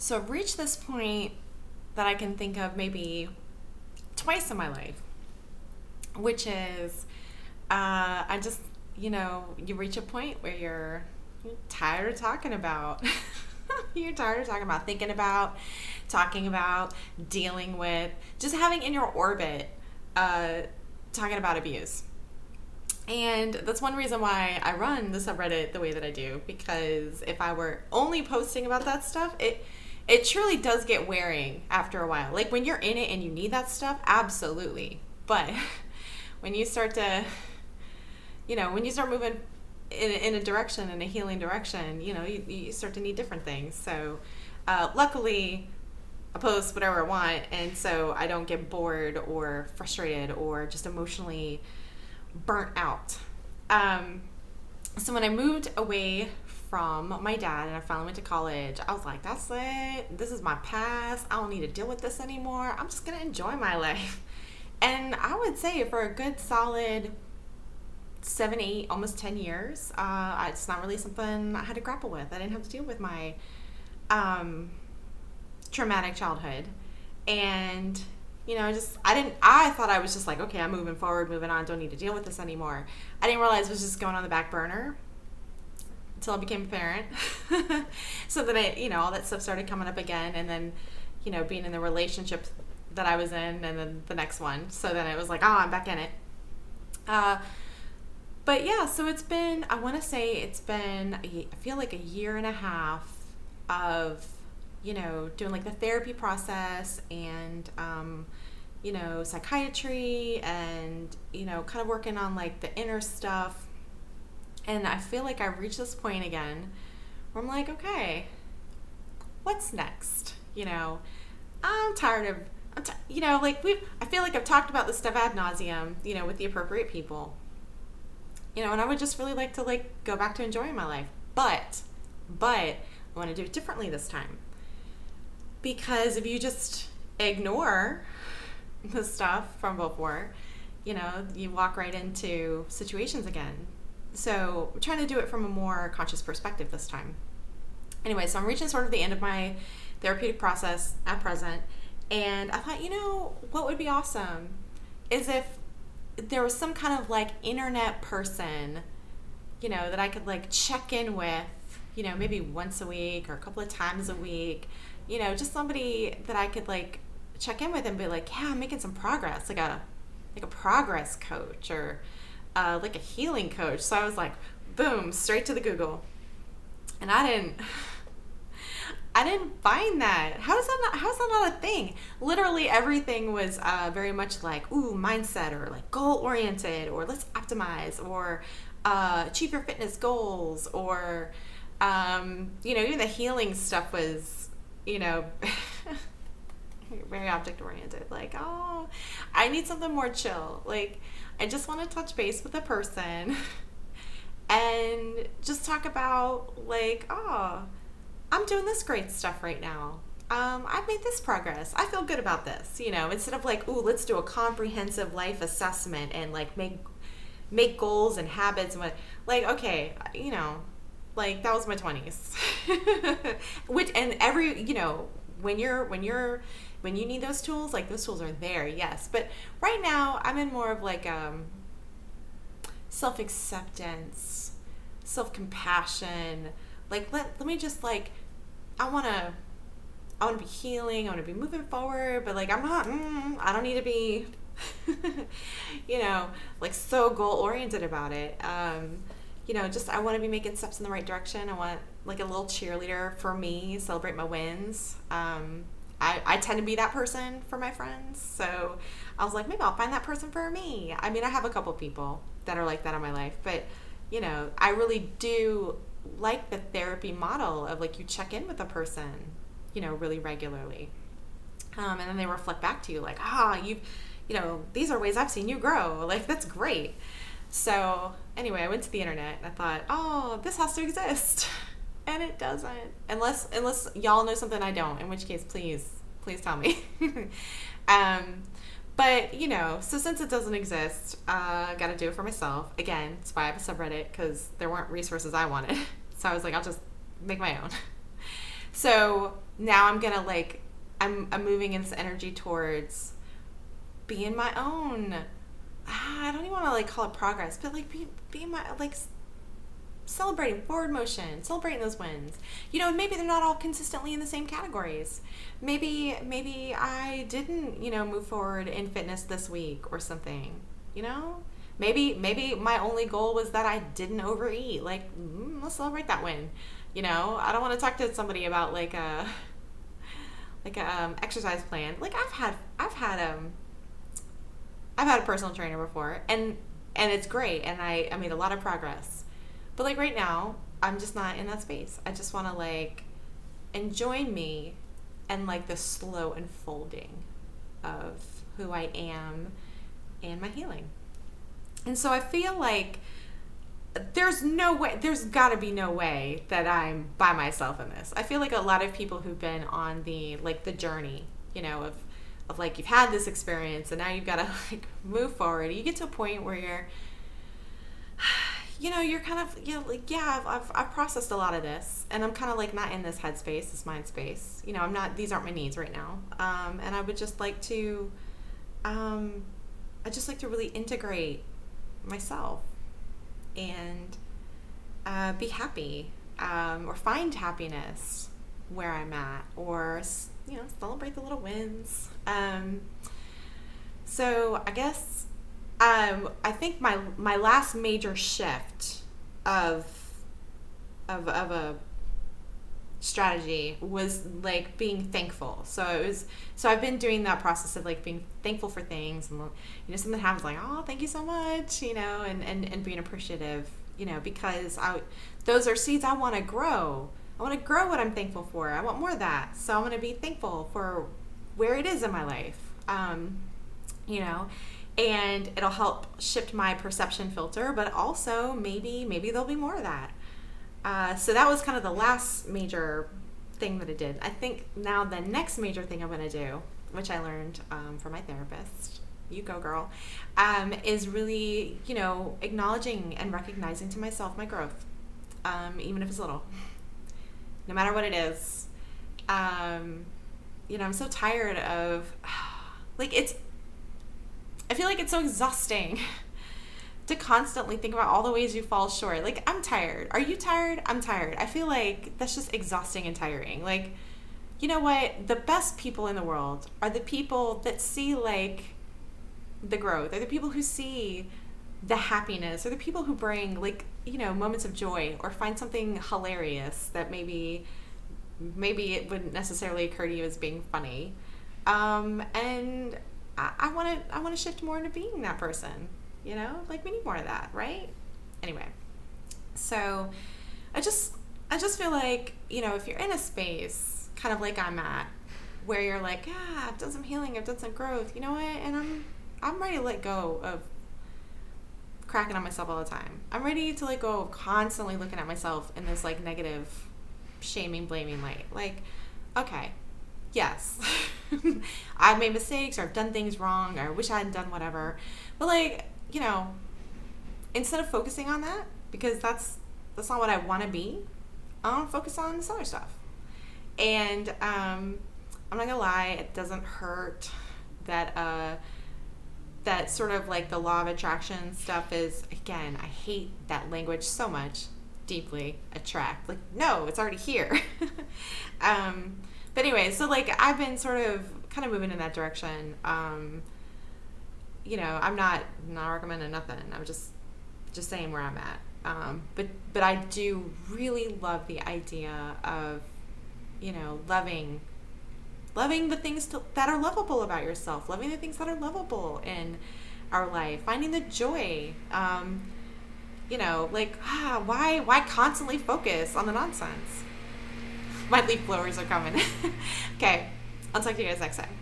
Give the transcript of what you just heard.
So I've reached this point that I can think of maybe twice in my life, which is I just, you reach a point where you're tired of talking about. You're tired of talking about, thinking about, talking about, dealing with, just having in your orbit, talking about abuse. And that's one reason why I run the subreddit the way that I do, because if I were only posting about that stuff, it truly does get wearing after a while. Like when you're in it and you need that stuff, absolutely. But when you start to, when you start moving in a direction, in a healing direction, you start to need different things. So luckily, I post whatever I want, and so I don't get bored or frustrated or just emotionally burnt out. So when I moved away from my dad and I finally went to college, I was like, that's it. This is my past. I don't need to deal with this anymore. I'm just going to enjoy my life. And I would say for a good solid 7, 8, almost 10 years, it's not really something I had to grapple with. I didn't have to deal with my traumatic childhood. And I thought I was just like, okay, I'm moving forward, moving on, don't need to deal with this anymore. I didn't realize it was just going on the back burner until I became a parent. So then all that stuff started coming up again, and then, being in the relationship that I was in, and then the next one. So then it was like, I'm back in it. But yeah, so I feel like a year and a half of doing like the therapy process and, psychiatry and, kind of working on like the inner stuff. And I feel like I've reached this point again where I'm like, okay, what's next? I'm tired of, I feel like I've talked about this stuff ad nauseum, with the appropriate people, and I would just really like to go back to enjoying my life. But I want to do it differently this time. Because if you just ignore the stuff from before, you walk right into situations again. So I'm trying to do it from a more conscious perspective this time. Anyway, so I'm reaching sort of the end of my therapeutic process at present. And I thought, what would be awesome is if there was some kind of internet person, that I could check in with, maybe once a week or a couple of times a week. Just somebody that I could check in with and be like, yeah, I'm making some progress, like a progress coach or like a healing coach. So I was like, boom, straight to the Google. And I didn't find that. How's that not a thing? Literally everything was very much like, mindset or goal oriented, or let's optimize, or achieve your fitness goals, or even the healing stuff was, very object oriented. I need something more chill. I just want to touch base with a person and just talk about I'm doing this great stuff right now. I've made this progress. I feel good about this, instead of let's do a comprehensive life assessment and make goals and habits and okay, that was my 20s. Which, and every, when you need those tools, those tools are there, yes. But right now I'm in more of self-acceptance, self-compassion. Let me just I want to be healing. I want to be moving forward, but I'm not, I don't need to be, so goal oriented about it. Just I want to be making steps in the right direction. I want a little cheerleader for me, celebrate my wins. I tend to be that person for my friends. So I was like, maybe I'll find that person for me. I mean, I have a couple people that are like that in my life, but I really do like the therapy model of you check in with a person, really regularly. And then they reflect back to you these are ways I've seen you grow. That's great. So anyway, I went to the internet and I thought, this has to exist. And it doesn't. Unless y'all know something I don't, in which case, please tell me. But, so since it doesn't exist, I got to do it for myself. Again, that's why I have a subreddit, because there weren't resources I wanted. So I was like, I'll just make my own. So now I'm gonna like, I'm moving in this energy towards being my own, I don't even want to like call it progress, but like being my, like celebrating forward motion, celebrating those wins. You know, maybe they're not all consistently in the same categories. Maybe I didn't, you know, move forward in fitness this week or something, you know? Maybe my only goal was that I didn't overeat. Like, let's celebrate that win. You know, I don't want to talk to somebody about like a exercise plan. Like I've had a personal trainer before, and it's great, and I made a lot of progress. But like right now, I'm just not in that space. I just want to like enjoy me and like the slow unfolding of who I am and my healing. And so I feel like there's got to be no way that I'm by myself in this. I feel like a lot of people who've been on the journey, you know, of like you've had this experience and now you've got to like move forward. You get to a point where you're, you know, you're kind of, you know, like, yeah, I've processed a lot of this, and I'm kind of like not in this headspace, this mind space. You know, I'm not, these aren't my needs right now. And I would just like to, I just like to really integrate myself and be happy, or find happiness where I'm at, or, you know, celebrate the little wins. So I guess I think my last major shift of a strategy was like being thankful. So I've been doing that process of like being thankful for things, and you know, something happens like, oh, thank you so much, you know, and being appreciative, you know, because those are seeds I want to grow. I want to grow what I'm thankful for. I want more of that. So I'm going to be thankful for where it is in my life, you know, and it'll help shift my perception filter, but also maybe there'll be more of that. So that was kind of the last major thing that I did. I think now the next major thing I'm going to do, which I learned from my therapist, you go girl, is really, you know, acknowledging and recognizing to myself my growth, even if it's little, no matter what it is. You know, I'm so tired of, like, I feel like it's so exhausting to constantly think about all the ways you fall short. Like, I'm tired. Are you tired? I'm tired. I feel like that's just exhausting and tiring. Like, you know what? The best people in the world are the people that see, like, the growth. They're the people who see the happiness, or the people who bring, like, you know, moments of joy, or find something hilarious that maybe it wouldn't necessarily occur to you as being funny. And I want to shift more into being that person. You know, like, we need more of that, right? Anyway, so I just feel like, you know, if you're in a space kind of like I'm at, where you're like, yeah, I've done some healing, I've done some growth, you know what? And I'm ready to let go of cracking on myself all the time. I'm ready to let go of constantly looking at myself in this like negative, shaming, blaming light. Like, okay, yes, I've made mistakes, or I've done things wrong, or I wish I hadn't done whatever. But like, you know, instead of focusing on that, because that's not what I want to be, I want to focus on this other stuff. And I'm not gonna lie, it doesn't hurt that that sort of like the law of attraction stuff is, again, I hate that language so much, deeply attract. Like, no, it's already here. But anyway, so like I've been sort of kind of moving in that direction. You know, I'm not recommending nothing. I'm just saying where I'm at. But I do really love the idea of, you know, loving the things that are lovable about yourself, loving the things that are lovable in our life, finding the joy. You know, like, why constantly focus on the nonsense? My leaf blowers are coming. Okay, I'll talk to you guys next time.